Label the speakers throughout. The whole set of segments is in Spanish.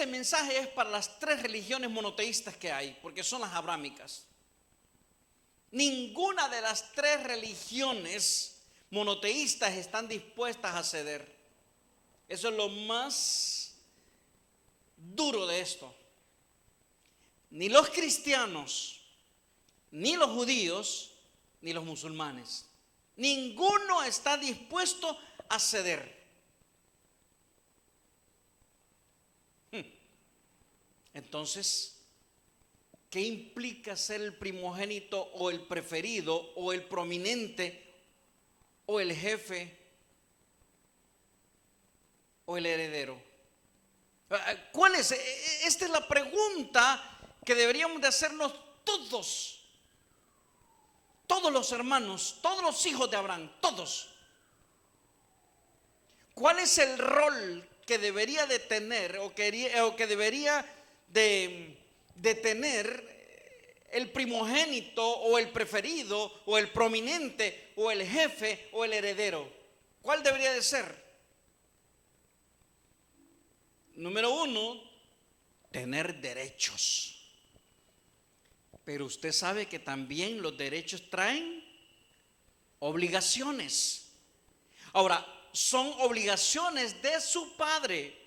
Speaker 1: este mensaje es para las tres religiones monoteístas que hay, porque son las abrámicas. Ninguna de las tres religiones monoteístas están dispuestas a ceder. Eso es lo más duro de esto. Ni los cristianos, ni los judíos, ni los musulmanes. Ninguno está dispuesto a ceder. Entonces, ¿qué implica ser el primogénito o el preferido o el prominente o el jefe o el heredero? ¿Cuál es? Esta es la pregunta que deberíamos de hacernos todos los hermanos, todos los hijos de Abraham, todos. ¿Cuál es el rol que debería de tener o que debería de tener el primogénito o el preferido o el prominente o el jefe o el heredero? ¿Cuál debería de ser? Número uno, tener derechos. Pero usted sabe que también los derechos traen obligaciones. Ahora, son obligaciones de su padre.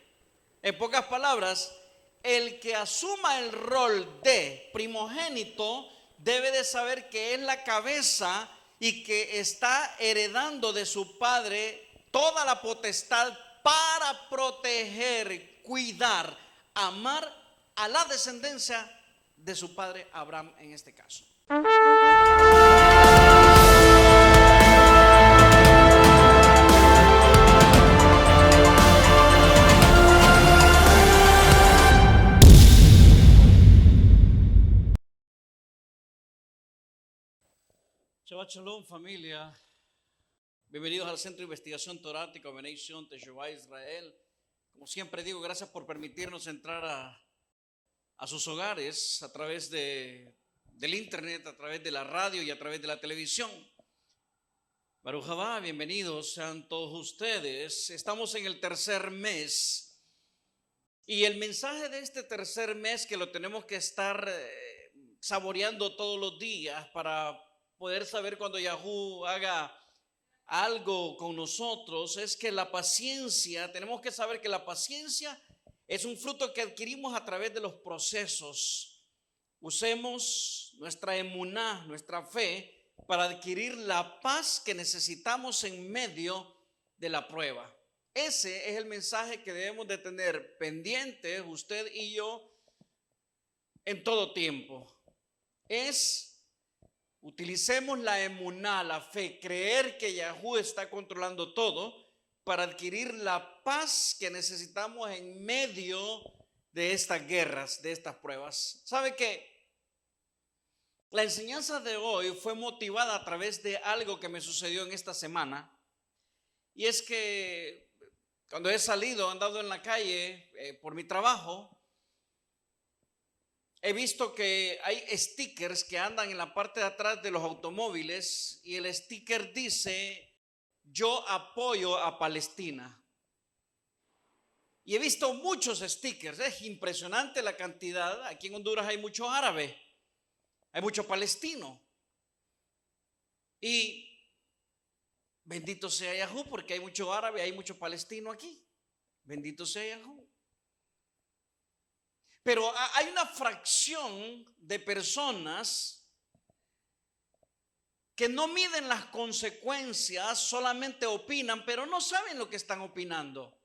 Speaker 1: En pocas palabras, el que asuma el rol de primogénito debe de saber que es la cabeza y que está heredando de su padre toda la potestad para proteger, cuidar, amar a la descendencia de su padre Abraham en este caso. Shabbat Shalom, familia. Bienvenidos al Centro de Investigación Torática, Beneición Teshuvah Israel. Como siempre digo, gracias por permitirnos entrar a sus hogares a través del internet, a través de la radio y a través de la televisión. Baruch Haba, bienvenidos sean todos ustedes. Estamos en el tercer mes y el mensaje de este tercer mes, que lo tenemos que estar saboreando todos los días para poder saber cuando Yahú haga algo con nosotros, es que la paciencia, tenemos que saber que la paciencia es un fruto que adquirimos a través de los procesos. Usemos nuestra emuná, nuestra fe, para adquirir la paz que necesitamos en medio de la prueba. Ese es el mensaje que debemos de tener pendiente usted y yo en todo tiempo. Utilicemos la emuná, la fe, creer que Yahú está controlando todo para adquirir la paz que necesitamos en medio de estas guerras, de estas pruebas. ¿Sabe qué? La enseñanza de hoy fue motivada a través de algo que me sucedió en esta semana. Y es que cuando he salido, andado en la calle por mi trabajo, he visto que hay stickers que andan en la parte de atrás de los automóviles y el sticker dice: yo apoyo a Palestina. Y he visto muchos stickers, es impresionante la cantidad. Aquí en Honduras hay mucho árabe, hay mucho palestino. Y bendito sea Yahú, porque hay mucho árabe, hay mucho palestino aquí. Bendito sea Yahú. Pero hay una fracción de personas que no miden las consecuencias, solamente opinan, pero no saben lo que están opinando.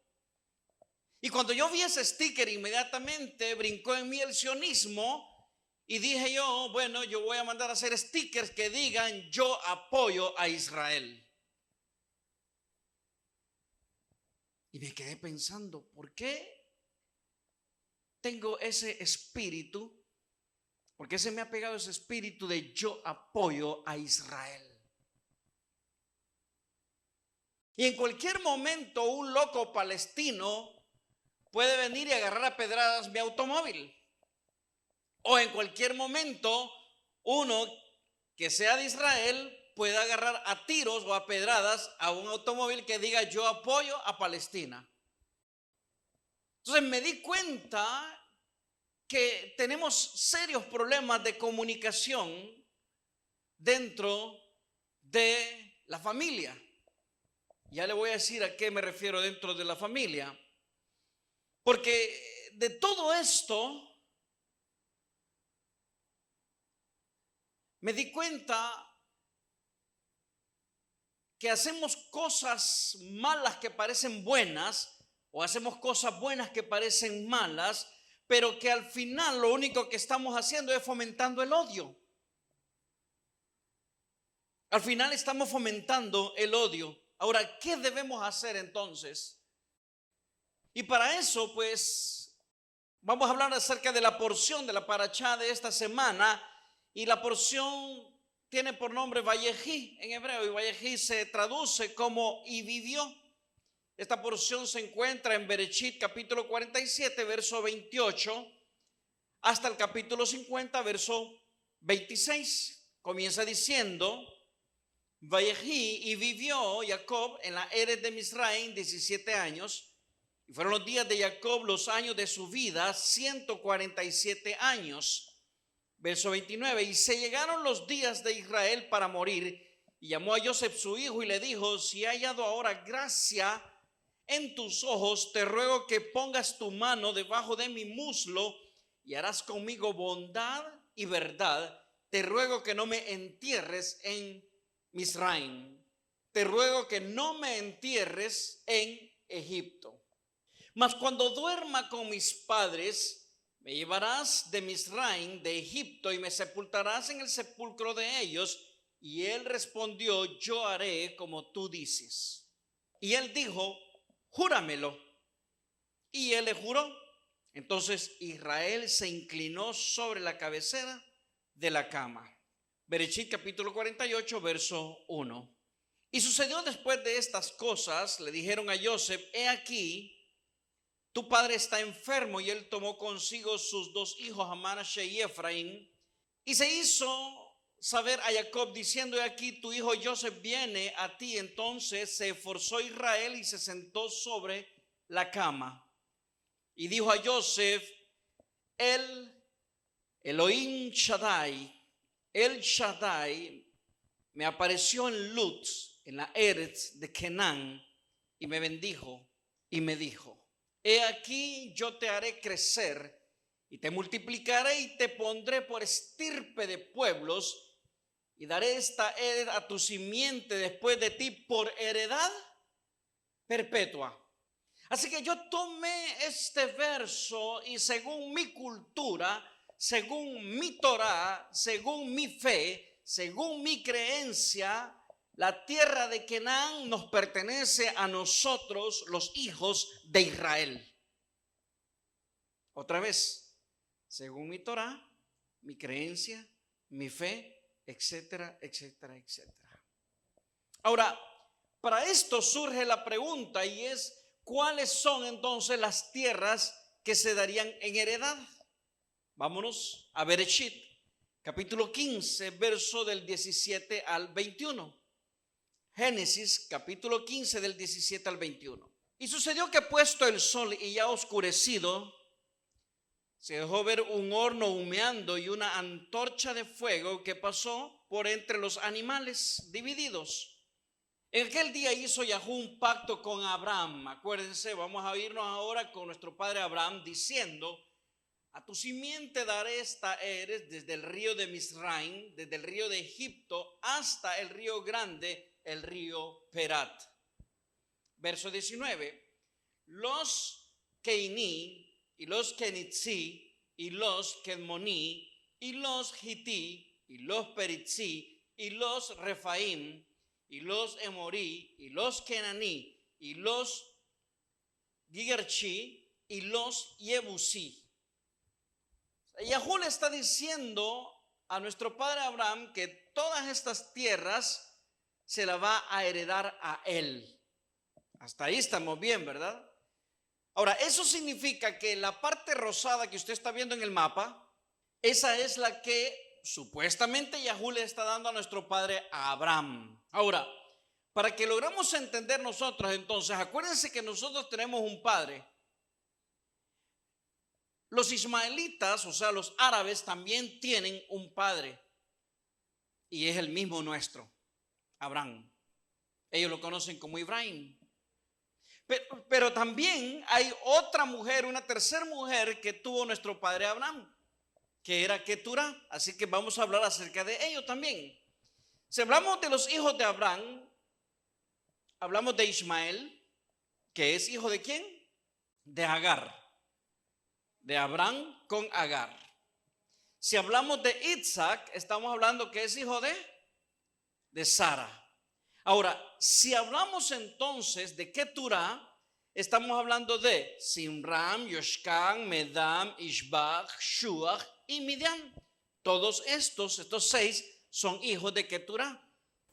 Speaker 1: Y cuando yo vi ese sticker, inmediatamente brincó en mí el sionismo y dije yo, bueno, yo voy a mandar a hacer stickers que digan: yo apoyo a Israel. Y me quedé pensando, ¿por qué tengo ese espíritu? ¿Por qué se me ha pegado ese espíritu de yo apoyo a Israel? Y en cualquier momento un loco palestino puede venir y agarrar a pedradas mi automóvil. O en cualquier momento uno que sea de Israel puede agarrar a tiros o a pedradas a un automóvil que diga: yo apoyo a Palestina. Entonces me di cuenta que tenemos serios problemas de comunicación dentro de la familia. Ya le voy a decir a qué me refiero dentro de la familia. Porque de todo esto me di cuenta que hacemos cosas malas que parecen buenas, o hacemos cosas buenas que parecen malas, pero que al final lo único que estamos haciendo es fomentando el odio. Al final estamos fomentando el odio. Ahora, ¿qué debemos hacer entonces? Y para eso, pues, vamos a hablar acerca de la porción de la parashá de esta semana. Y la porción tiene por nombre Vayejí en hebreo, y Vayejí se traduce como y vivió. Esta porción se encuentra en Bereshit capítulo 47, verso 28, hasta el capítulo 50, verso 26. Comienza diciendo: Vayejí, y vivió Jacob en la Eretz de Misraim 17 años, y fueron los días de Jacob, los años de su vida, 147 años. Verso 29, y se llegaron los días de Israel para morir, y llamó a Joseph su hijo y le dijo: si he hallado ahora gracia en tus ojos, te ruego que pongas tu mano debajo de mi muslo y harás conmigo bondad y verdad. Te ruego que no me entierres en Misraim. Te ruego que no me entierres en Egipto. Mas cuando duerma con mis padres, me llevarás de Misraim, de Egipto, y me sepultarás en el sepulcro de ellos. Y él respondió: yo haré como tú dices. Y él dijo: júramelo. Y él le juró. Entonces Israel se inclinó sobre la cabecera de la cama. Bereshit capítulo 48, verso 1. Y sucedió después de estas cosas, le dijeron a Joseph: he aquí, tu padre está enfermo. Y él tomó consigo sus dos hijos, a Manashe y Efraín, y se hizo saber a Jacob diciendo: he aquí, tu hijo Joseph viene a ti. Entonces se esforzó Israel y se sentó sobre la cama. Y dijo a Joseph: el Elohim Shaddai, el Shaddai, me apareció en Luz, en la Eretz de Kenán, y me bendijo y me dijo: he aquí, yo te haré crecer y te multiplicaré y te pondré por estirpe de pueblos, y daré esta heredad a tu simiente después de ti por heredad perpetua. Así que yo tomé este verso y según mi cultura, según mi Torah, según mi fe, según mi creencia, la tierra de Canaán nos pertenece a nosotros, los hijos de Israel. Otra vez, según mi Torah, mi creencia, mi fe, etcétera, etcétera, etcétera. Ahora, para esto surge la pregunta, y es: ¿cuáles son entonces las tierras que se darían en heredad? Vámonos a Bereshit, capítulo 15, verso del 17 al 21. Génesis, capítulo 15, del 17 al 21. Y sucedió que puesto el sol y ya oscurecido, se dejó ver un horno humeando y una antorcha de fuego que pasó por entre los animales divididos. En aquel día hizo Yahú un pacto con Abraham. Acuérdense, vamos a irnos ahora con nuestro padre Abraham, diciendo: a tu simiente daré esta Eretz desde el río de Misraim, desde el río de Egipto hasta el río grande, el río Perat. Verso 19. Los Keiní y los Kenitzi y los Kedmoní y los Hití y los Peritzí y los Refaim y los Emorí y los Kenaní y los Gigerchi y los Yebusí. Yahú le está diciendo a nuestro padre Abraham que todas estas tierras se las va a heredar a él. Hasta ahí estamos bien, ¿verdad? Ahora, eso significa que la parte rosada que usted está viendo en el mapa, esa es la que supuestamente Yahú le está dando a nuestro padre Abraham. Ahora, para que logremos entender nosotros, entonces, acuérdense que nosotros tenemos un padre. Los ismaelitas, o sea, los árabes, también tienen un padre. Y es el mismo nuestro, Abraham. Ellos lo conocen como Ibrahim. Pero también hay otra mujer, una tercera mujer que tuvo nuestro padre Abraham, que era Keturah. Así que vamos a hablar acerca de ello también. Si hablamos de los hijos de Abraham, hablamos de Ismael, que es hijo de ¿quién? De Agar. De Abraham con Agar. Si hablamos de Isaac, estamos hablando que es hijo de Sara. Ahora, si hablamos entonces de Keturah, estamos hablando de Simram, Yoshkan, Medam, Ishbak, Shuach y Midian. Todos estos 6 son hijos de Keturah.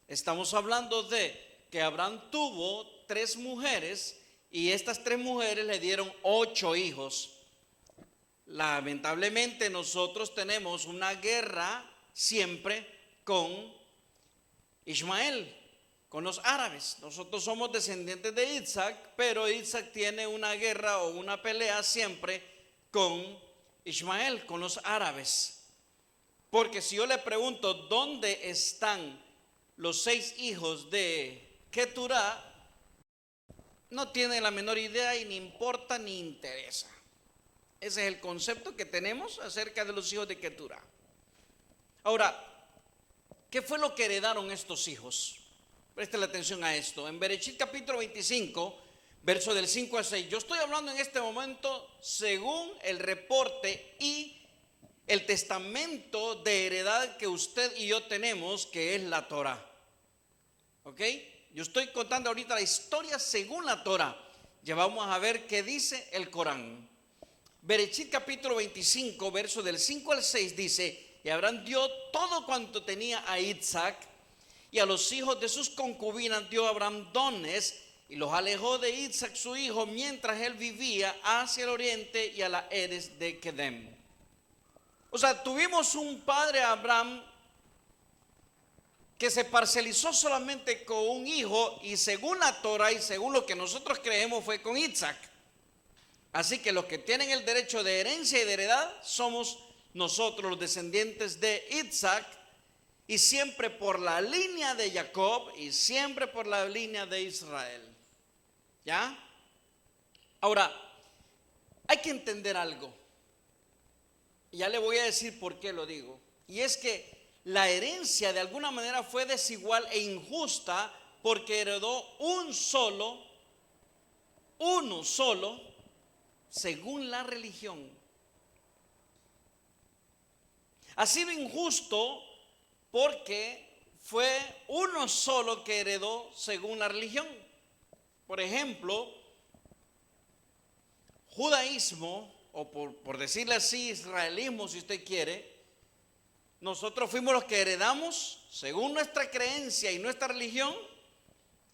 Speaker 1: Estamos hablando de que Abraham tuvo 3 mujeres y estas 3 mujeres le dieron 8 hijos. Lamentablemente nosotros tenemos una guerra siempre con Ismael, con los árabes. Nosotros somos descendientes de Isaac, pero Isaac tiene una guerra o una pelea siempre con Ismael, con los árabes. Porque si yo le pregunto dónde están los 6 hijos de Keturah, no tiene la menor idea y ni importa ni interesa. Ese es el concepto que tenemos acerca de los hijos de Keturah. Ahora, ¿qué fue lo que heredaron estos hijos? Presten atención a esto. En Bereshit capítulo 25, verso del 5 al 6. Yo estoy hablando en este momento según el reporte y el testamento de heredad que usted y yo tenemos, que es la Torah. ¿Ok? Yo estoy contando ahorita la historia según la Torah. Ya vamos a ver qué dice el Corán. Bereshit capítulo 25, verso del 5 al 6 dice: y Abraham dio todo cuanto tenía a Isaac, y a los hijos de sus concubinas dio Abraham dones, y los alejó de Isaac su hijo mientras él vivía hacia el oriente y a la Eres de Kedem. O sea, tuvimos un padre Abraham que se parcelizó solamente con un hijo, y según la Torah y según lo que nosotros creemos fue con Isaac. Así que los que tienen el derecho de herencia y de heredad somos nosotros, los descendientes de Isaac, y siempre por la línea de Jacob y siempre por la línea de Israel. ¿Ya? Ahora, hay que entender algo. Ya le voy a decir por qué lo digo. Y es que la herencia de alguna manera fue desigual e injusta porque heredó uno solo, según la religión. Ha sido injusto porque fue uno solo que heredó según la religión. Por ejemplo, judaísmo, o por decirle así, israelismo si usted quiere, nosotros fuimos los que heredamos, según nuestra creencia y nuestra religión,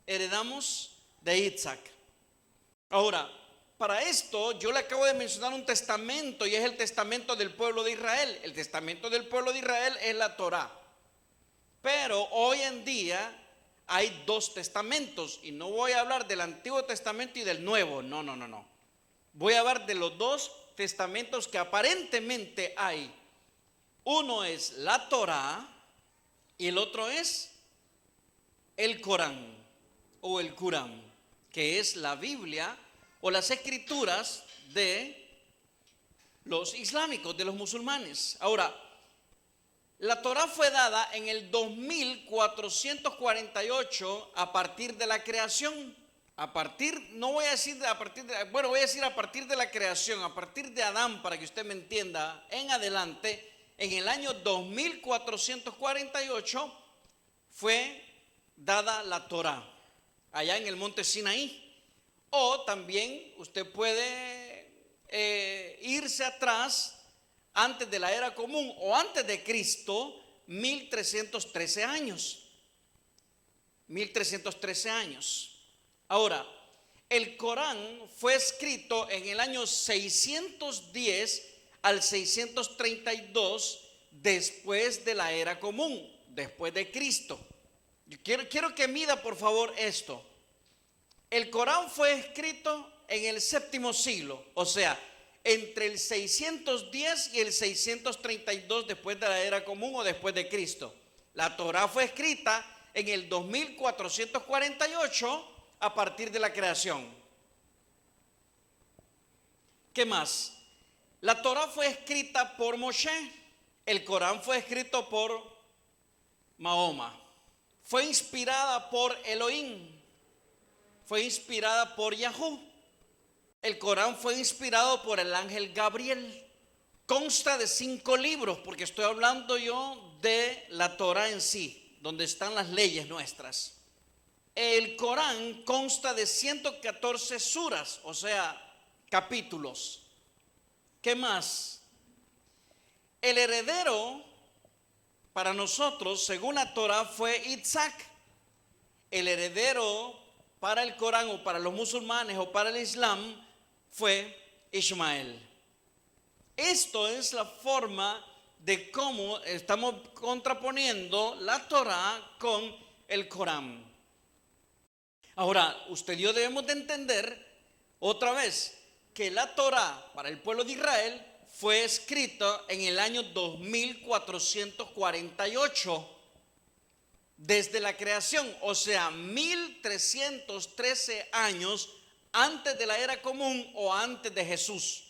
Speaker 1: heredamos de Isaac. Ahora, para esto yo le acabo de mencionar un testamento, y es el testamento del pueblo de Israel. El testamento del pueblo de Israel es la Torá. Pero hoy en día hay 2 testamentos, y no voy a hablar del Antiguo Testamento y del Nuevo, no. Voy a hablar de los 2 testamentos que aparentemente hay. Uno es la Torá y el otro es el Corán o el Corán, que es la Biblia o las escrituras de los islámicos, de los musulmanes. Ahora, la Torá fue dada en el 2448 a partir de la creación. Voy a decir a partir de la creación, a partir de Adán, para que usted me entienda, en adelante, en el año 2448 fue dada la Torá, allá en el monte Sinaí. O también usted puede irse atrás, antes de la era común o antes de Cristo, 1313 años. 1313 años. Ahora, el Corán fue escrito en el año 610 al 632 después de la era común, después de Cristo. Yo quiero que mida por favor esto. El Corán fue escrito en el 7º siglo, o sea, entre el 610 y el 632 después de la era común o después de Cristo. La Torá fue escrita en el 2448 a partir de la creación. ¿Qué más? La Torá fue escrita por Moshe. El Corán fue escrito por Mahoma. Fue inspirada por Elohim. Fue inspirada por Yahú. El Corán fue inspirado por el ángel Gabriel. Consta de 5 libros, porque estoy hablando yo de la Torá en sí, donde están las leyes nuestras. El Corán consta de 114 suras, o sea, capítulos. ¿Qué más? El heredero para nosotros, según la Torá, fue Isaac. El heredero para el Corán o para los musulmanes o para el Islam fue Ismael. Esto es la forma de cómo estamos contraponiendo la Torá con el Corán. Ahora, usted y yo debemos de entender otra vez que la Torá para el pueblo de Israel fue escrita en el año 2448 desde la creación, o sea, 1313 años antes de la era común o antes de Jesús.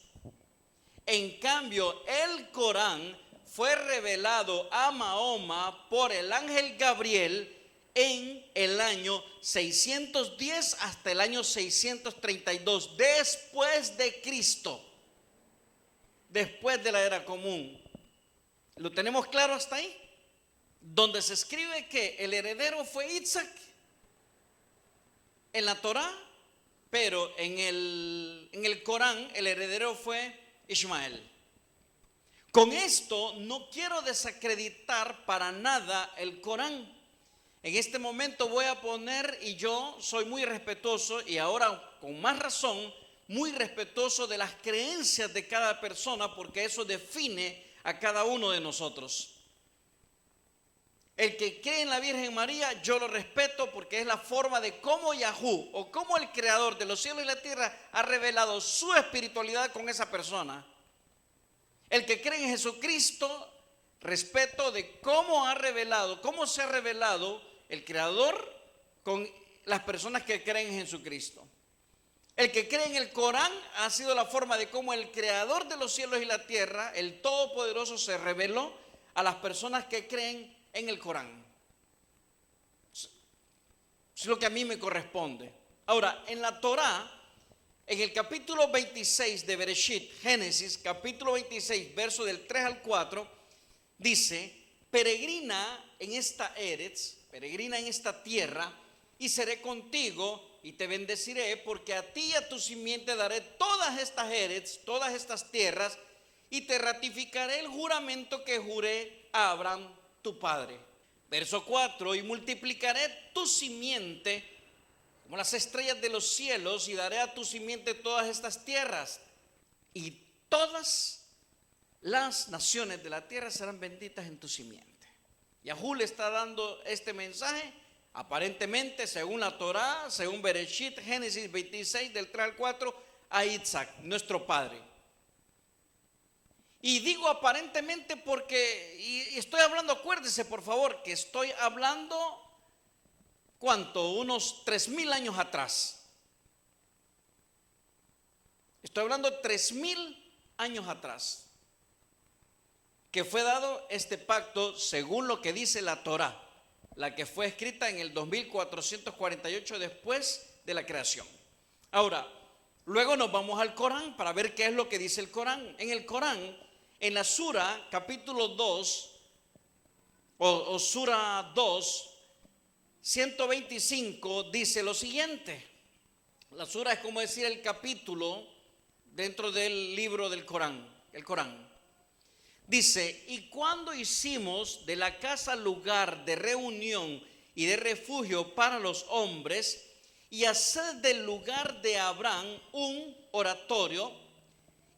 Speaker 1: En cambio, el Corán fue revelado a Mahoma por el ángel Gabriel en el año 610 hasta el año 632 después de Cristo, después de la era común. ¿Lo tenemos claro hasta ahí? Donde se escribe que el heredero fue Isaac en la Torá, pero en el Corán el heredero fue Ismael. Con esto no quiero desacreditar para nada el Corán. En este momento voy a poner, y yo soy muy respetuoso, y ahora con más razón, muy respetuoso de las creencias de cada persona, porque eso define a cada uno de nosotros. El que cree en la Virgen María, yo lo respeto porque es la forma de cómo Yahú o cómo el Creador de los cielos y la tierra ha revelado su espiritualidad con esa persona. El que cree en Jesucristo, respeto de cómo ha revelado, cómo se ha revelado el Creador con las personas que creen en Jesucristo. El que cree en el Corán ha sido la forma de cómo el Creador de los cielos y la tierra, el Todopoderoso, se reveló a las personas que creen en el Corán. Es lo que a mí me corresponde. Ahora, en la Torá, en el capítulo 26 de Bereshit, Génesis, capítulo 26, verso del 3 al 4, dice: peregrina en esta Eretz, peregrina en esta tierra, y seré contigo y te bendeciré, porque a ti y a tu simiente daré todas estas Eretz, todas estas tierras, y te ratificaré el juramento que juré a Abraham tu padre. Verso 4: y multiplicaré tu simiente como las estrellas de los cielos, y daré a tu simiente todas estas tierras, y todas las naciones de la tierra serán benditas en tu simiente. Yahú le está dando este mensaje, aparentemente, según la Torá, según Bereshit, Génesis 26, del 3 al 4, a Isaac, nuestro padre. Y digo aparentemente porque, y estoy hablando, acuérdese por favor, que estoy hablando, ¿cuánto? Unos 3000 años atrás. Estoy hablando 3000 años atrás, que fue dado este pacto según lo que dice la Torá, la que fue escrita en el 2448 después de la creación. Ahora, luego nos vamos al Corán para ver qué es lo que dice el Corán. En el Corán, en la Sura capítulo 2 o Sura 2, 125 dice lo siguiente. La Sura es como decir el capítulo dentro del libro del Corán, el Corán. Dice: y cuando hicimos de la casa lugar de reunión y de refugio para los hombres, y hacer del lugar de Abraham un oratorio,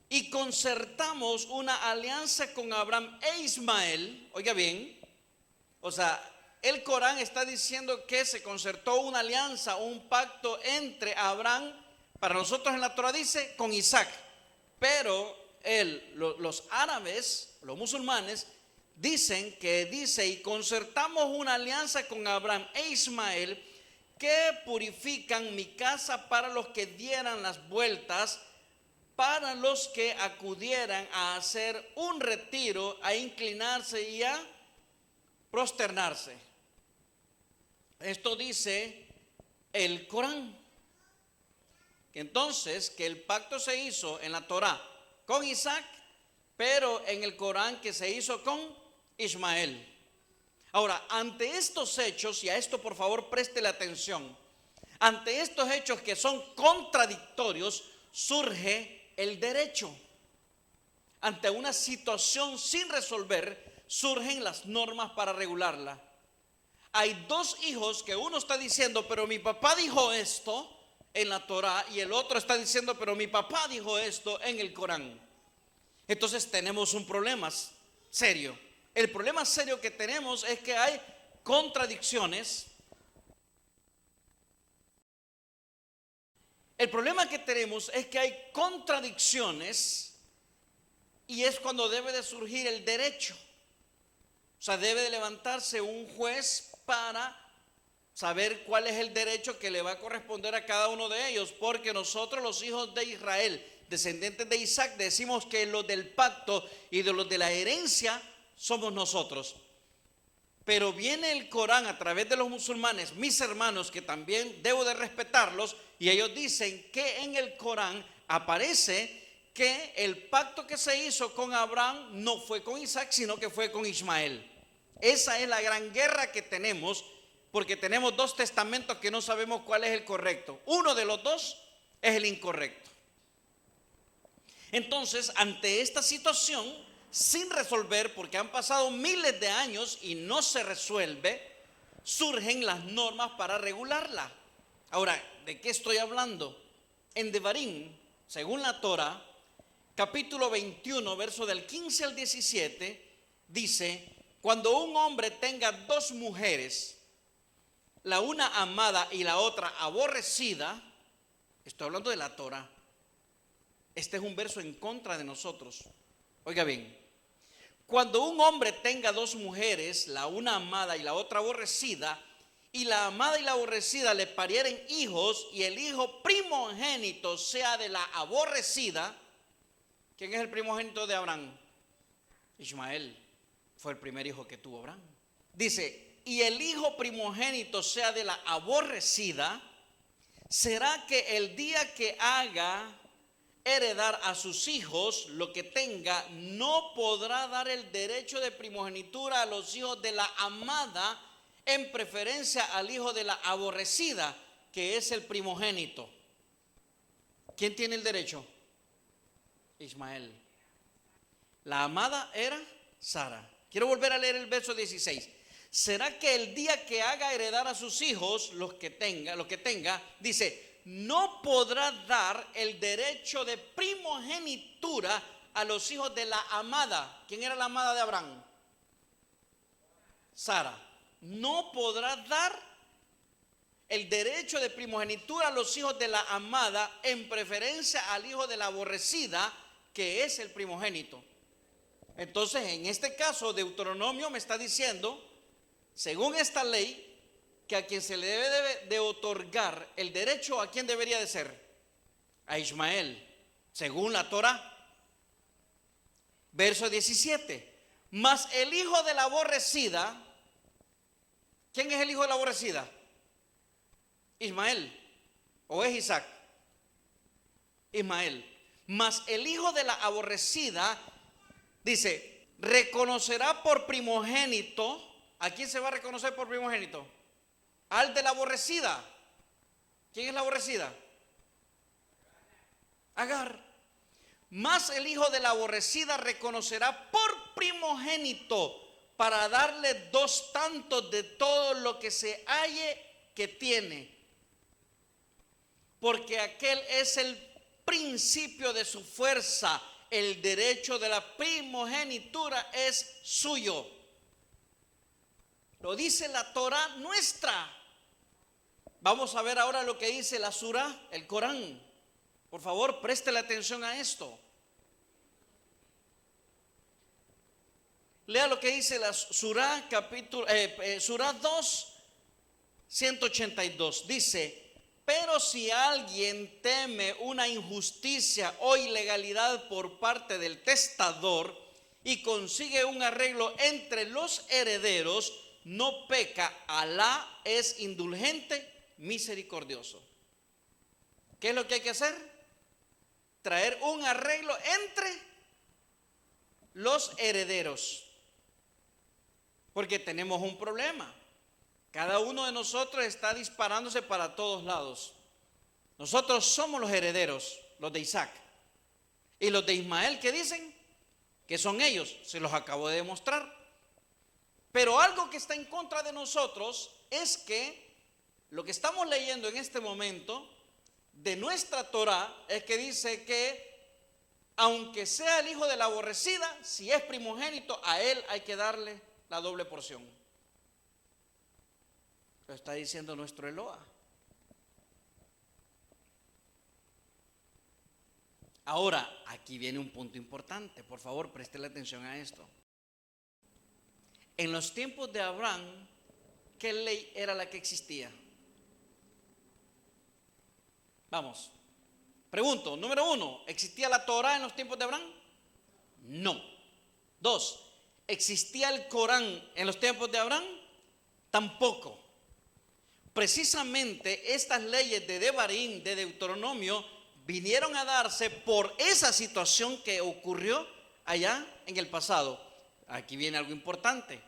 Speaker 1: y concertamos una alianza con Abraham e Ismael. Oiga bien, o sea, el Corán está diciendo que se concertó una alianza, un pacto entre Abraham, para nosotros en la Torah dice, con Isaac. Pero los árabes, los musulmanes, dicen que dice: y concertamos una alianza con Abraham e Ismael, que purifican mi casa para los que dieran las vueltas, para los que acudieran a hacer un retiro, a inclinarse y a prosternarse. Esto dice el Corán. Entonces, que el pacto se hizo en la Torá con Isaac, pero en el Corán que se hizo con Ismael. Ahora, ante estos hechos, y a esto por favor preste la atención, ante estos hechos que son contradictorios, surge el derecho. Ante una situación sin resolver, surgen las normas para regularla. Hay dos hijos que uno está diciendo: pero mi papá dijo esto en la Torá, y el otro está diciendo: pero mi papá dijo esto en el Corán. Entonces tenemos un problema serio. El problema serio que tenemos es que hay contradicciones. El problema que tenemos es que hay contradicciones, y es cuando debe de surgir el derecho. O sea, debe de levantarse un juez para saber cuál es el derecho que le va a corresponder a cada uno de ellos, porque nosotros, los hijos de Israel, descendientes de Isaac, decimos que los del pacto y de los de la herencia somos nosotros. Pero viene el Corán a través de los musulmanes, mis hermanos, que también debo de respetarlos, y ellos dicen que en el Corán aparece que el pacto que se hizo con Abraham no fue con Isaac, sino que fue con Ismael. Esa es la gran guerra que tenemos, porque tenemos dos testamentos que no sabemos cuál es el correcto. Uno de los dos es el incorrecto. Entonces, ante esta situación sin resolver, porque han pasado miles de años y no se resuelve, surgen las normas para regularla. Ahora, ¿de qué estoy hablando? En Devarim, según la Torah, capítulo 21, verso del 15 al 17, dice: cuando un hombre tenga dos mujeres, la una amada y la otra aborrecida, estoy hablando de la Torah. Este es un verso en contra de nosotros. Oiga bien, cuando un hombre tenga dos mujeres, la una amada y la otra aborrecida, y la amada y la aborrecida le parieren hijos, y el hijo primogénito sea de la aborrecida. ¿Quién es el primogénito de Abraham? Ismael. Fue el primer hijo que tuvo Abraham. Dice: y el hijo primogénito sea de la aborrecida, será que el día que haga heredar a sus hijos lo que tenga, no podrá dar el derecho de primogenitura a los hijos de la amada, en preferencia al hijo de la aborrecida, que es el primogénito. ¿Quién tiene el derecho? Ismael. La amada era Sara. Quiero volver a leer el verso 16. Será que el día que haga heredar a sus hijos lo que tenga, dice, no podrá dar el derecho de primogenitura a los hijos de la amada. ¿Quién era la amada de Abraham? Sara. No podrá dar el derecho de primogenitura a los hijos de la amada, en preferencia al hijo de la aborrecida, que es el primogénito. Entonces, en este caso, Deuteronomio me está diciendo, según esta ley, que a quien se le debe de otorgar el derecho, ¿a quién debería de ser? A Ismael, según la Torah. Verso 17. Mas el hijo de la aborrecida, ¿quién es el hijo de la aborrecida? Ismael. ¿O es Isaac? Ismael. Mas el hijo de la aborrecida, dice, reconocerá por primogénito. ¿A quién se va a reconocer por primogénito? Al de la aborrecida. ¿Quién es la aborrecida? Agar. Mas el hijo de la aborrecida reconocerá por primogénito, para darle 2 tantos de todo lo que se halle que tiene, porque aquel es el principio de su fuerza. El derecho de la primogenitura es suyo. Lo dice la Torah nuestra. Vamos a ver ahora lo que dice la Surah, el Corán. Por favor, préstele atención a esto. Lea lo que dice la Surah, Surah 2, 182. Dice: pero si alguien teme una injusticia o ilegalidad por parte del testador y consigue un arreglo entre los herederos, no peca. Alá es indulgente, misericordioso. ¿Qué es lo que hay que hacer? Traer un arreglo entre los herederos. Porque tenemos un problema. Cada uno de nosotros está disparándose para todos lados. Nosotros somos los herederos, los de Isaac. Y los de Ismael, ¿qué dicen? Que son ellos, se los acabo de demostrar. Pero algo que está en contra de nosotros es que lo que estamos leyendo en este momento de nuestra Torah es que dice que aunque sea el hijo de la aborrecida, si es primogénito, a él hay que darle la doble porción. Lo está diciendo nuestro Eloa. Ahora, aquí viene un punto importante. Por favor, préstele atención a esto. En los tiempos de Abraham, ¿qué ley era la que existía? Vamos. Pregunto, número 1, ¿existía la Torah en los tiempos de Abraham? No. 2, ¿existía el Corán en los tiempos de Abraham? Tampoco. Precisamente estas leyes de Devarim, de Deuteronomio, vinieron a darse por esa situación que ocurrió allá en el pasado. Aquí viene algo importante.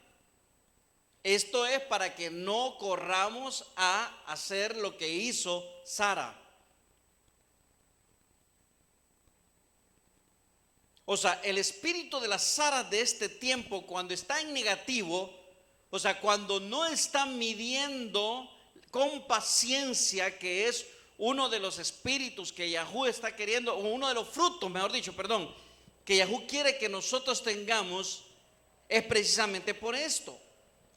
Speaker 1: Esto es para que no corramos a hacer lo que hizo Sara. O sea, el espíritu de las Saras de este tiempo, cuando está en negativo, o sea, cuando no está midiendo con paciencia, que es uno de los espíritus que Yahweh está queriendo, o uno de los frutos, mejor dicho, perdón, que Yahweh quiere que nosotros tengamos, es precisamente por esto.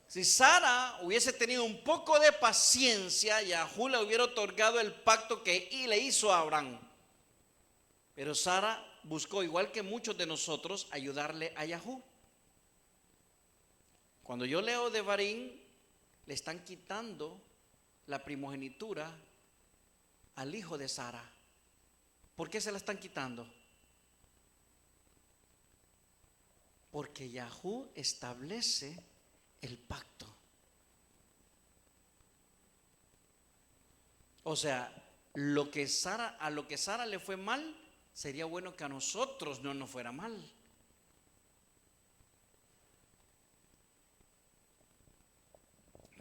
Speaker 1: Si Sara hubiese tenido un poco de paciencia, Yahweh le hubiera otorgado el pacto que le hizo a Abraham. Pero Sara buscó, igual que muchos de nosotros, ayudarle a Yahweh. Cuando yo leo Devarim, le están quitando la primogenitura al hijo de Sara. ¿Por qué se la están quitando? Porque Yahweh establece el pacto. O sea, a lo que Sara le fue mal, sería bueno que a nosotros no nos fuera mal.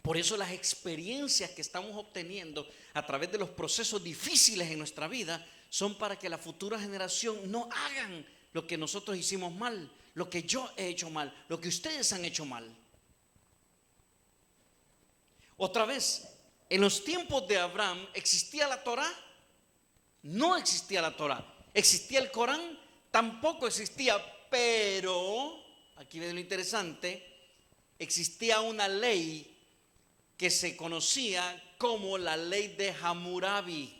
Speaker 1: Por eso las experiencias que estamos obteniendo a través de los procesos difíciles en nuestra vida son para que la futura generación no hagan lo que nosotros hicimos mal, lo que yo he hecho mal, lo que ustedes han hecho mal. Otra vez, en los tiempos de Abraham, ¿existía la Torah? No existía la Torah. ¿Existía el Corán? Tampoco existía, pero, aquí viene lo interesante, existía una ley que se conocía como la ley de Hammurabi.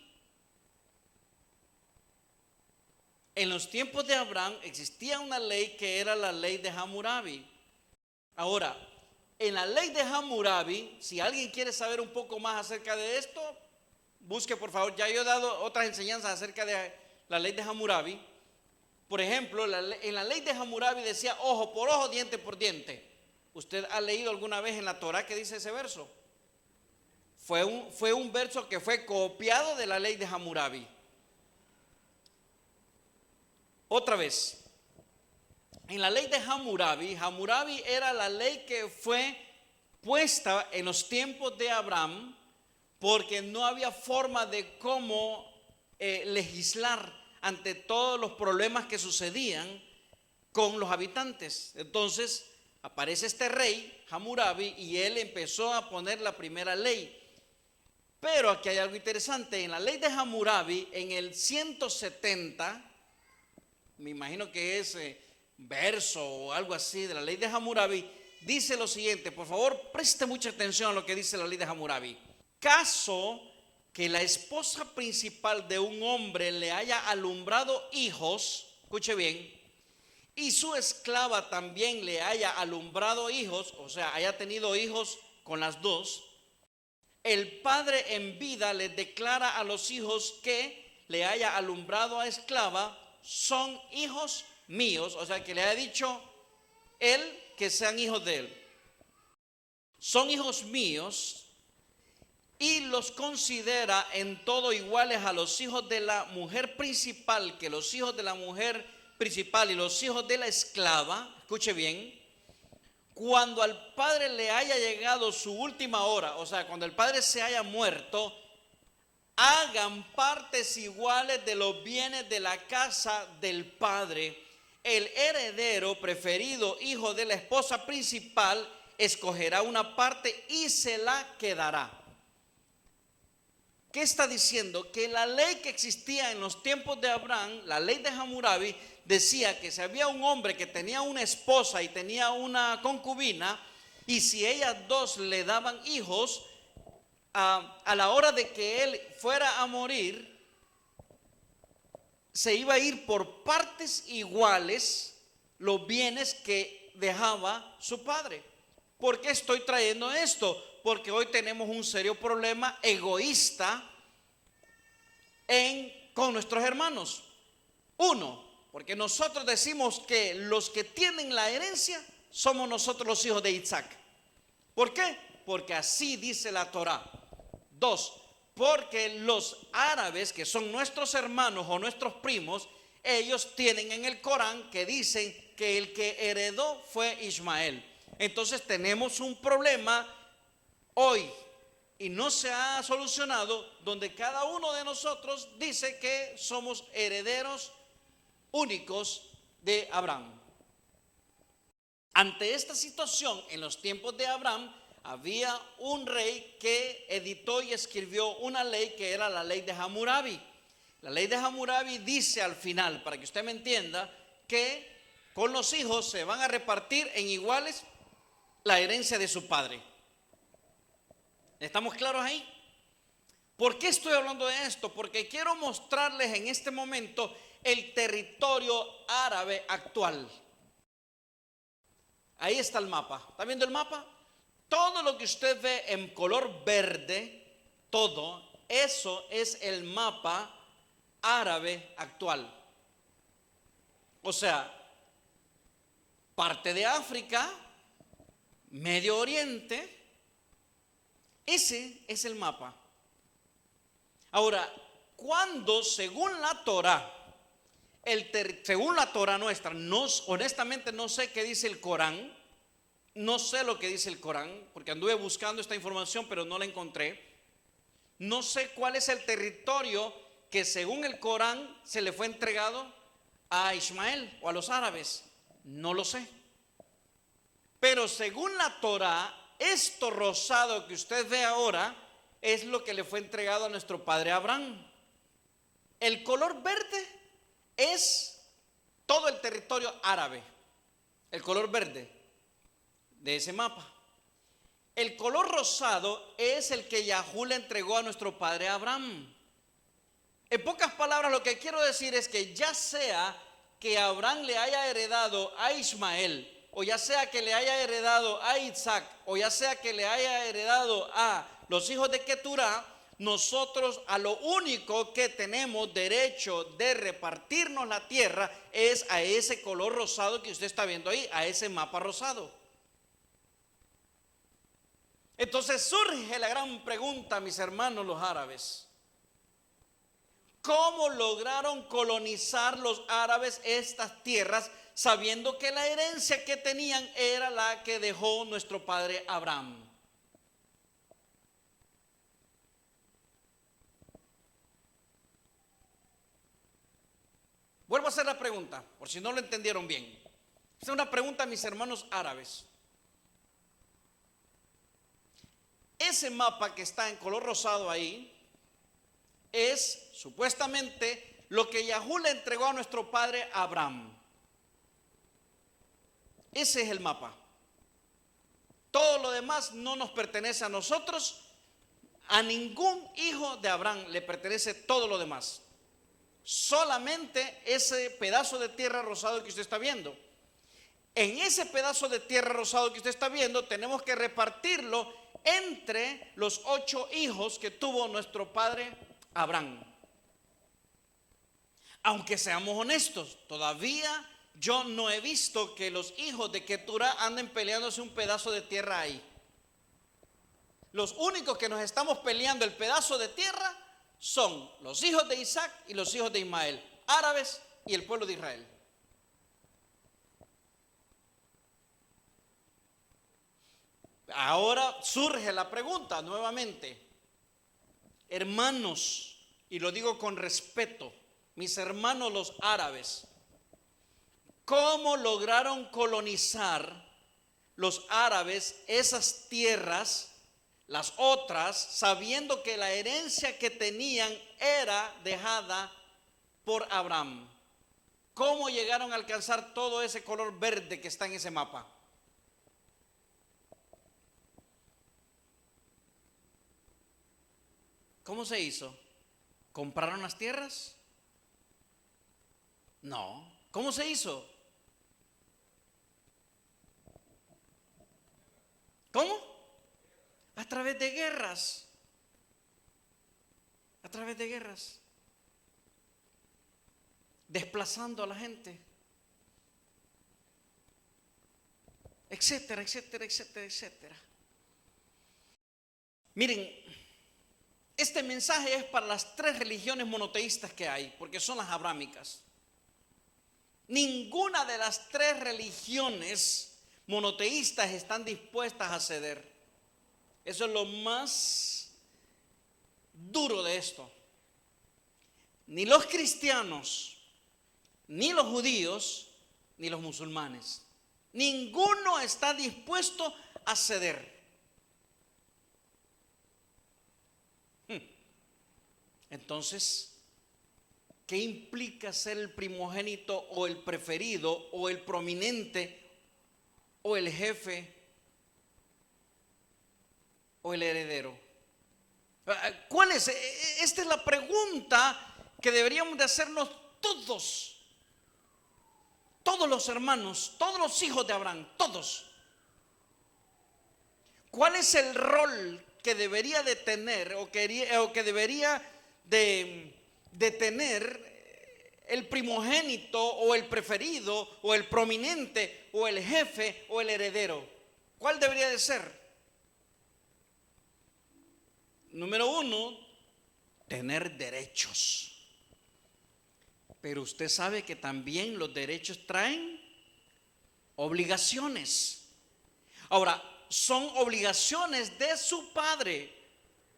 Speaker 1: En los tiempos de Abraham existía una ley que era la ley de Hammurabi. Ahora, en la ley de Hammurabi, si alguien quiere saber un poco más acerca de esto, busque por favor. Ya yo he dado otras enseñanzas acerca de la ley de Hammurabi. Por ejemplo, en la ley de Hammurabi decía ojo por ojo, diente por diente. ¿Usted ha leído alguna vez en la Torah que dice ese verso? Fue un verso que fue copiado de la ley de Hammurabi. Otra vez, en la ley de Hammurabi, Hammurabi era la ley que fue puesta en los tiempos de Abraham, porque no había forma de cómo legislar ante todos los problemas que sucedían con los habitantes. Entonces aparece este rey Hammurabi y él empezó a poner la primera ley. Pero aquí hay algo interesante. En la ley de Hammurabi, en el 170, me imagino que es verso o algo así de la ley de Hammurabi, dice lo siguiente. Por favor, preste mucha atención a lo que dice la ley de Hammurabi. Caso que la esposa principal de un hombre le haya alumbrado hijos, escuche bien, y su esclava también le haya alumbrado hijos, o sea, haya tenido hijos con las dos, el padre en vida le declara a los hijos que le haya alumbrado a esclava, son hijos míos, o sea, que le haya dicho él que sean hijos de él. Son hijos míos, y los considera en todo iguales a los hijos de la mujer principal, que los hijos de la mujer principal y los hijos de la esclava. Escuche bien, cuando al padre le haya llegado su última hora, o sea, cuando el padre se haya muerto, hagan partes iguales de los bienes de la casa del padre. El heredero preferido, hijo de la esposa principal, escogerá una parte y se la quedará. ¿Qué está diciendo? Que la ley que existía en los tiempos de Abraham, la ley de Hammurabi, decía que si había un hombre que tenía una esposa y tenía una concubina, y si ellas dos le daban hijos, a la hora de que él fuera a morir, se iba a ir por partes iguales los bienes que dejaba su padre. ¿Por qué estoy trayendo esto? Porque hoy tenemos un serio problema egoísta con nuestros hermanos. Uno, porque nosotros decimos que los que tienen la herencia somos nosotros los hijos de Isaac. ¿Por qué? Porque así dice la Torá. Dos, porque los árabes, que son nuestros hermanos o nuestros primos, ellos tienen en el Corán que dicen que el que heredó fue Ismael. Entonces tenemos un problema hoy y no se ha solucionado, donde cada uno de nosotros dice que somos herederos únicos de Abraham. Ante esta situación, en los tiempos de Abraham, había un rey que editó y escribió una ley que era la ley de Hammurabi. La ley de Hammurabi dice al final, para que usted me entienda, que con los hijos se van a repartir en iguales la herencia de su padre. ¿Estamos claros ahí? ¿Por qué estoy hablando de esto? Porque quiero mostrarles en este momento el territorio árabe actual. Ahí está el mapa. ¿Está viendo el mapa? Todo lo que usted ve en color verde, todo eso es el mapa árabe actual. O sea, parte de África, Medio Oriente, ese es el mapa. Ahora, cuando según la Torá, según la Torá nuestra, honestamente no sé qué dice el Corán, no sé lo que dice el Corán, porque anduve buscando esta información pero no la encontré. No sé cuál es el territorio que según el Corán se le fue entregado a Ismael o a los árabes, no lo sé. Pero según la Torá, esto rosado que usted ve ahora es lo que le fue entregado a nuestro padre Abraham. El color verde es todo el territorio árabe, el color verde de ese mapa. El color rosado es el que Yahú le entregó a nuestro padre Abraham. En pocas palabras, lo que quiero decir es que ya sea que Abraham le haya heredado a Ismael, o ya sea que le haya heredado a Isaac, o ya sea que le haya heredado a los hijos de Keturá, nosotros a lo único que tenemos derecho de repartirnos la tierra es a ese color rosado que usted está viendo ahí, a ese mapa rosado. Entonces surge la gran pregunta, mis hermanos los árabes. ¿Cómo lograron colonizar los árabes estas tierras sabiendo que la herencia que tenían era la que dejó nuestro padre Abraham? Vuelvo a hacer la pregunta, por si no lo entendieron bien. Es una pregunta a mis hermanos árabes. Ese mapa que está en color rosado ahí es supuestamente lo que Yahú le entregó a nuestro padre Abraham. Ese es el mapa. Todo lo demás no nos pertenece a nosotros. A ningún hijo de Abraham le pertenece todo lo demás. Solamente ese pedazo de tierra rosado que usted está viendo. En ese pedazo de tierra rosado que usted está viendo, tenemos que repartirlo entre los 8 hijos que tuvo nuestro padre Abraham. Aunque seamos honestos, todavía yo no he visto que los hijos de Ketura anden peleándose un pedazo de tierra ahí. Los únicos que nos estamos peleando el pedazo de tierra son los hijos de Isaac y los hijos de Ismael, árabes y el pueblo de Israel. Ahora surge la pregunta nuevamente, hermanos, y lo digo con respeto, mis hermanos los árabes, ¿cómo lograron colonizar los árabes esas tierras, las otras, sabiendo que la herencia que tenían era dejada por Abraham? ¿Cómo llegaron a alcanzar todo ese color verde que está en ese mapa? ¿Cómo se hizo? ¿Compraron las tierras? No. ¿Cómo se hizo? ¿Cómo? A través de guerras. A través de guerras. Desplazando a la gente. Etcétera, etcétera, etcétera, etcétera. Miren, este mensaje es para las 3 religiones monoteístas que hay, porque son las abrámicas. Ninguna de las 3 religiones monoteístas están dispuestas a ceder. Eso es lo más duro de esto. Ni los cristianos, ni los judíos, ni los musulmanes. Ninguno está dispuesto a ceder. Entonces, ¿qué implica ser el primogénito o el preferido o el prominente o el jefe o el heredero? ¿Cuál es? Esta es la pregunta que deberíamos de hacernos todos los hermanos, todos los hijos de Abraham, todos. ¿Cuál es el rol que debería de tener o que debería de tener el primogénito o el preferido o el prominente o el jefe o el heredero? ¿Cuál debería de ser? Número 1, tener derechos. Pero usted sabe que también los derechos traen obligaciones. Ahora, son obligaciones de su padre.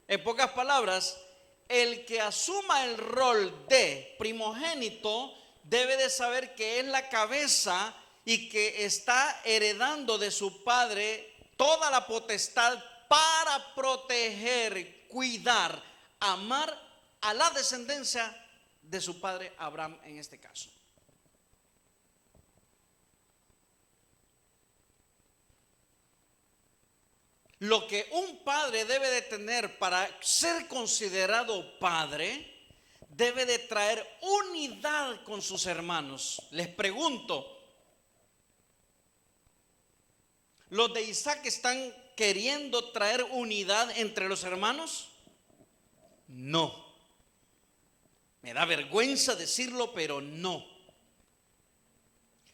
Speaker 1: En pocas palabras, el que asuma el rol de primogénito debe de saber que es la cabeza y que está heredando de su padre toda la potestad para proteger, cuidar, amar a la descendencia de su padre Abraham en este caso. Lo que un padre debe de tener para ser considerado padre, debe de traer unidad con sus hermanos. Les pregunto, ¿los de Isaac están queriendo traer unidad entre los hermanos? No. Me da vergüenza decirlo, pero no.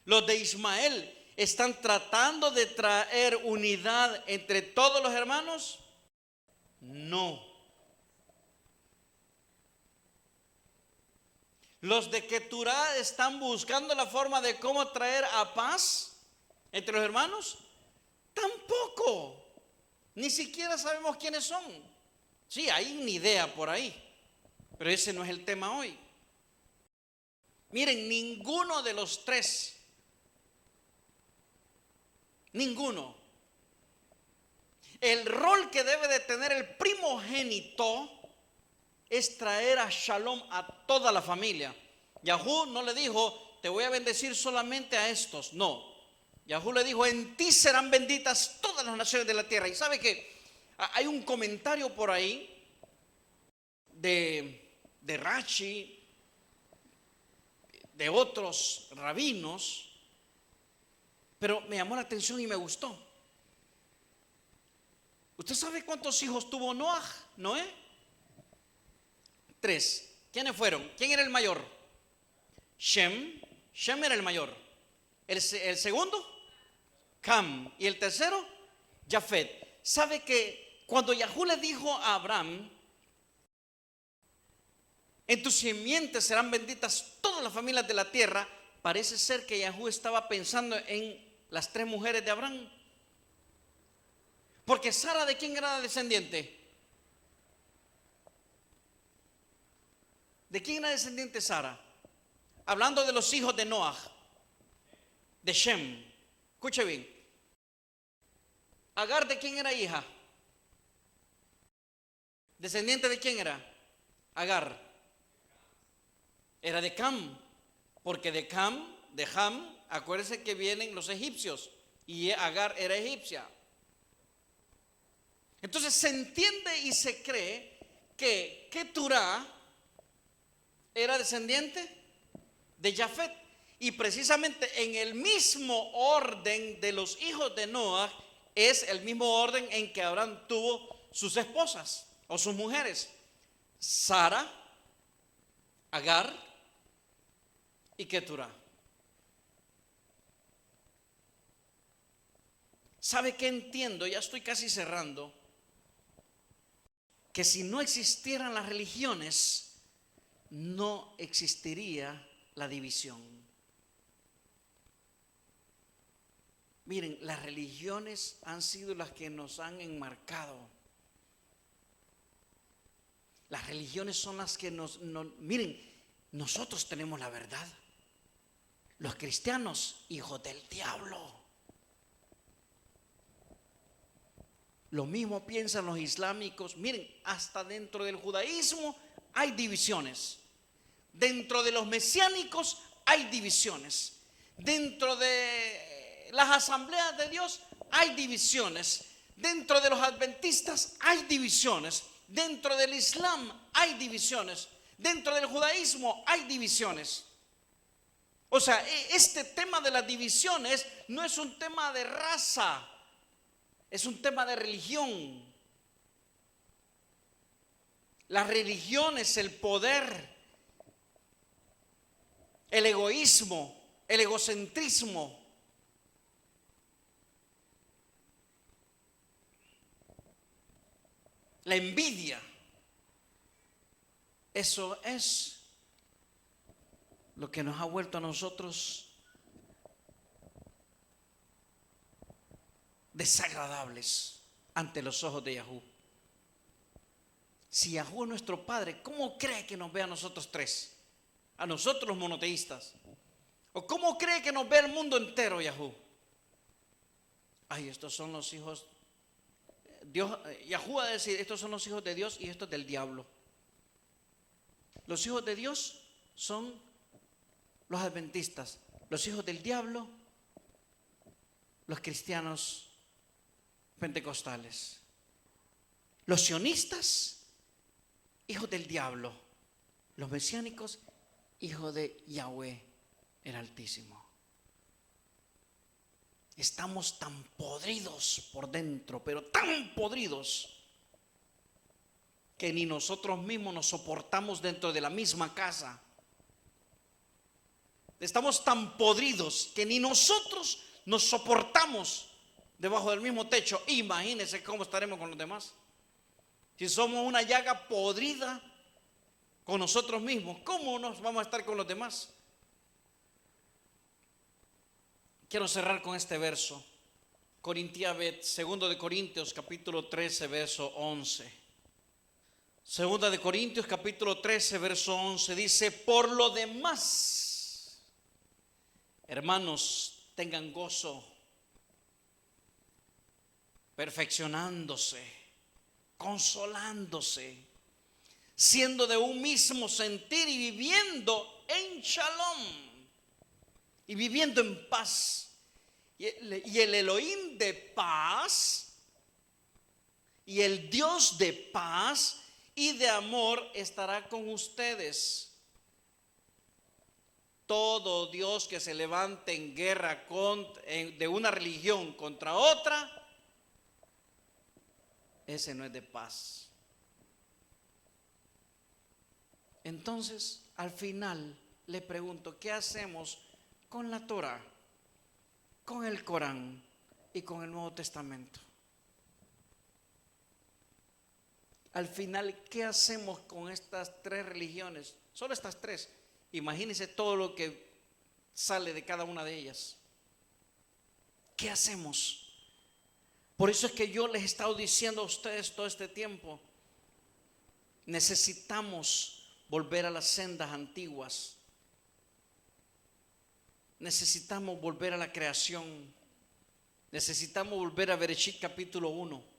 Speaker 1: Los de Ismael ¿están tratando de traer unidad entre todos los hermanos? No. ¿Los de Keturá están buscando la forma de cómo traer a paz entre los hermanos? Tampoco. Ni siquiera sabemos quiénes son. Sí, hay una idea por ahí, pero ese no es el tema hoy. Miren, ninguno de los 3, ninguno. El rol que debe de tener el primogénito es traer a Shalom a toda la familia. Yahú no le dijo, te voy a bendecir solamente a estos. No. Yahú le dijo, en ti serán benditas todas las naciones de la tierra. Y sabe que hay un comentario por ahí de Rashi, de otros rabinos, pero me llamó la atención y me gustó. ¿Usted sabe cuántos hijos tuvo Noé? 3. ¿Quiénes fueron? ¿Quién era el mayor? Shem era el mayor. El segundo, Cam. Y el tercero, Jafet. ¿Sabe que cuando Yahú le dijo a Abraham, en tus simientes serán benditas todas las familias de la tierra? Parece ser que Yahú estaba pensando en las 3 mujeres de Abraham. Porque Sara, ¿de quién era descendiente? ¿De quién era descendiente Sara? Hablando de los hijos de Noah, de Shem. Escuche bien. Agar, ¿de quién era hija? ¿Descendiente de quién era? Agar. Era de Cam. Porque de Ham, acuérdense que vienen los egipcios. Y Agar era egipcia. Entonces se entiende y se cree que Keturah era descendiente de Jafet. Y precisamente en el mismo orden de los hijos de Noah es el mismo orden en que Abraham tuvo sus esposas o sus mujeres: Sara, Agar y Keturah. ¿Sabe qué entiendo? Ya estoy casi cerrando. Que si no existieran las religiones, no existiría la división. Miren, las religiones han sido las que nos han enmarcado. Las religiones son las que miren, nosotros tenemos la verdad. Los cristianos, hijos del diablo. Lo mismo piensan los islámicos. Miren, hasta dentro del judaísmo hay divisiones. Dentro de los mesiánicos hay divisiones. Dentro de las asambleas de Dios hay divisiones. Dentro de los adventistas hay divisiones. Dentro del Islam hay divisiones. Dentro del judaísmo hay divisiones. O sea, este tema de las divisiones no es un tema de raza. Es un tema de religión. La religión es el poder, el egoísmo, el egocentrismo. La envidia. Eso es lo que nos ha vuelto a nosotros desagradables ante los ojos de Yahú. Si Yahú es nuestro Padre, ¿cómo cree que nos ve a nosotros 3? A nosotros los monoteístas. ¿O cómo cree que nos ve el mundo entero Yahú? Ay, estos son los hijos. Yahú va a decir, estos son los hijos de Dios y estos del diablo. Los hijos de Dios son los adventistas. Los hijos del diablo, los cristianos pentecostales. Los sionistas, hijos del diablo. Los mesiánicos, hijos de Yahweh, el Altísimo. Estamos tan podridos por dentro, pero tan podridos, que ni nosotros mismos nos soportamos dentro de la misma casa. Estamos tan podridos que ni nosotros nos soportamos debajo del mismo techo. Imagínense cómo estaremos con los demás. Si somos una llaga podrida con nosotros mismos, ¿cómo nos vamos a estar con los demás? Quiero cerrar con este verso. 2 de Corintios capítulo 13 verso 11. 2 de Corintios capítulo 13 verso 11 dice: por lo demás, hermanos, tengan gozo, perfeccionándose, consolándose, siendo de un mismo sentir y viviendo en shalom, y viviendo en paz. Y el Elohim de paz y el Dios de paz y de amor estará con ustedes. todo Dios que se levante en guerra de una religión contra otra, ese no es de paz. Entonces, al final le pregunto, ¿qué hacemos con la Torá, con el Corán y con el Nuevo Testamento? Al final, ¿qué hacemos con estas tres religiones? Solo estas tres. Imagínense todo lo que sale de cada una de ellas. ¿Qué hacemos? Por eso es que yo les he estado diciendo a ustedes todo este tiempo, necesitamos volver a las sendas antiguas. Necesitamos volver a la creación. Necesitamos volver a Bereshit capítulo 1.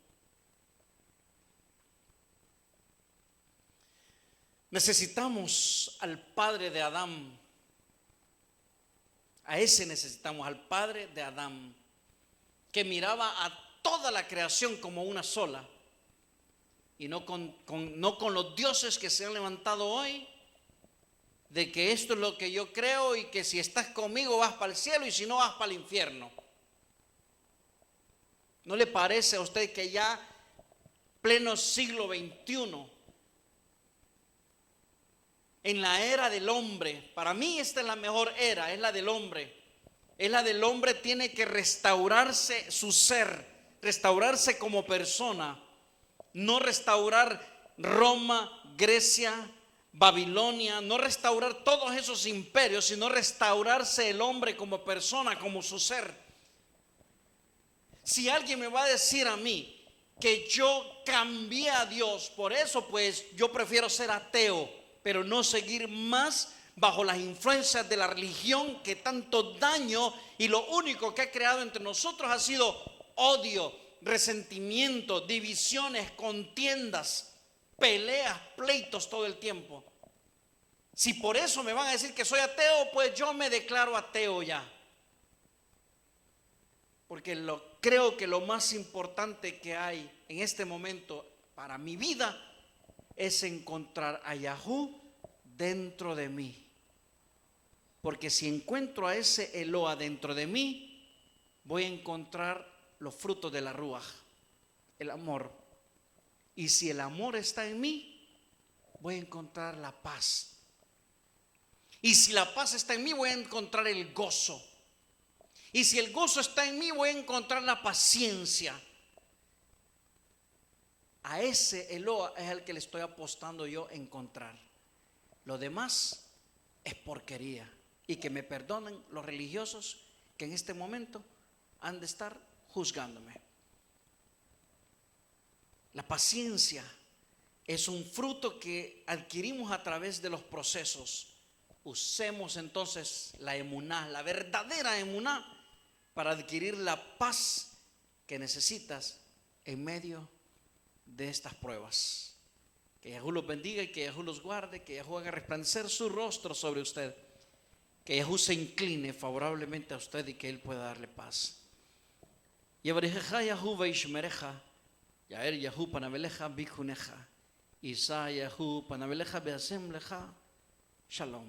Speaker 1: Necesitamos al padre de Adán. A ese necesitamos, al padre de Adán, que miraba a toda la creación como una sola. Y no con los dioses que se han levantado hoy, de que esto es lo que yo creo y que si estás conmigo vas para el cielo y si no vas para el infierno. ¿No le parece a usted que ya pleno siglo XXI, en la era del hombre, para mí esta es la mejor era, es la del hombre. Es la del hombre, tiene que restaurarse su ser, restaurarse como persona, no restaurar Roma, Grecia, Babilonia, no restaurar todos esos imperios, sino restaurarse el hombre como persona, como su ser. Si alguien me va a decir a mí que yo cambié a Dios, por eso pues yo prefiero ser ateo, pero no seguir más bajo las influencias de la religión que tanto daño, y lo único que ha creado entre nosotros ha sido odio, resentimiento, divisiones, contiendas, peleas, pleitos todo el tiempo. Si por eso me van a decir que soy ateo, pues yo me declaro ateo ya. Porque creo que lo más importante que hay en este momento para mi vida es encontrar a Yahú dentro de mí. Porque si encuentro a ese Eloa dentro de mí, voy a encontrar los frutos de la Ruaj, el amor. Y si el amor está en mí, voy a encontrar la paz. Y si la paz está en mí, voy a encontrar el gozo. Y si el gozo está en mí, voy a encontrar la paciencia. A ese Eloa es el que le estoy apostando yo a encontrar. Lo demás es porquería. Y que me perdonen los religiosos que en este momento han de estar juzgándome. La paciencia es un fruto que adquirimos a través de los procesos. Usemos entonces la emuná, la verdadera emuná, para adquirir la paz que necesitas en medio de estas pruebas. Que Yahú los bendiga y que Yahú los guarde, que Yahú haga resplandecer su rostro sobre usted, que Yahú se incline favorablemente a usted y que Él pueda darle paz. Yevarejeja Yahú veishmereja, Yaer Yahú panaveleja bikuneja, Isa Yahú panaveleja beasem leja, Shalom.